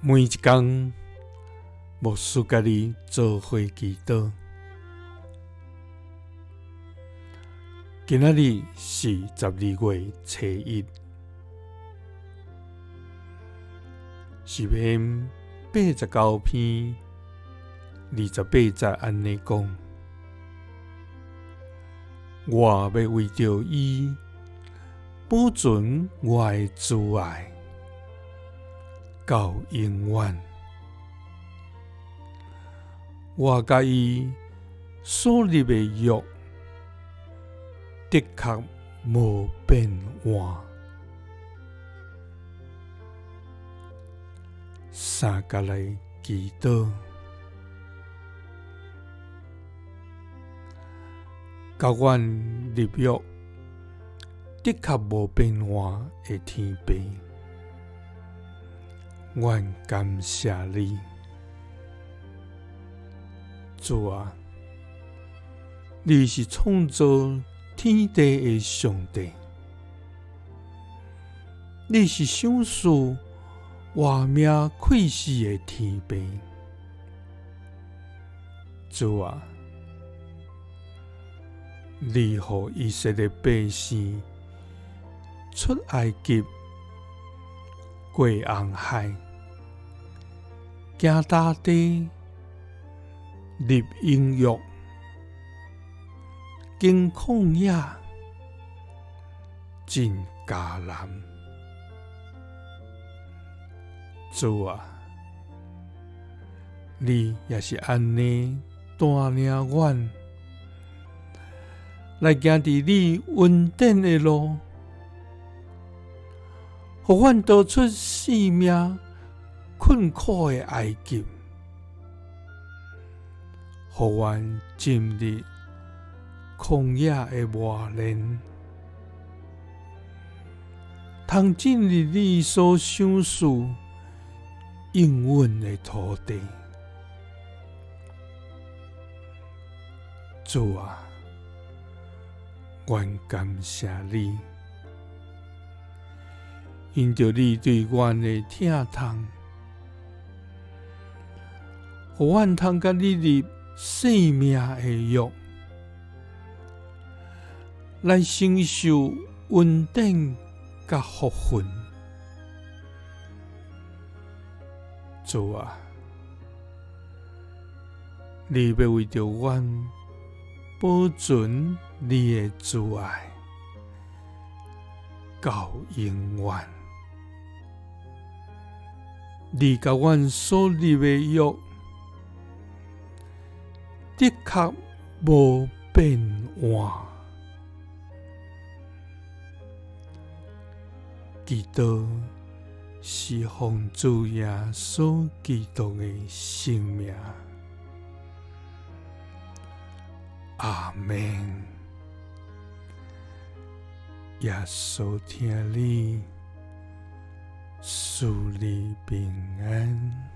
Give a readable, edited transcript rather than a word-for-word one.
每一天，牧师甲你做伙祈祷。今仔日是12月初1，诗篇89篇28节安尼讲：我要为着伊保存我的挚爱，到永远。我甲伊所立的约，的确无变换。三甲来祈祷，甲阮立约，的确无变换的天父，阮感谢你，主啊！你是创造天地的上帝，你是赏赐活命气息的天父，主啊！你予以色列百姓出埃及，过红海，行大地，立英约，经旷野，进迦南。主啊，你也是安尼带领阮来行伫你恩典的路，互阮逃出性命困苦的埃及，互阮进入旷野的磨练，通进入你所赏赐应允的土地。主啊，阮感谢你，因着你对阮的疼痛，互阮通甲你立生命的约，来承受恩典甲福分。主啊，你要为着阮保存你的挚爱，到永远。你甲阮所立的约，的确无变换。祈祷是奉主耶稣基督的圣名，阿们。耶稣听你，赐你平安。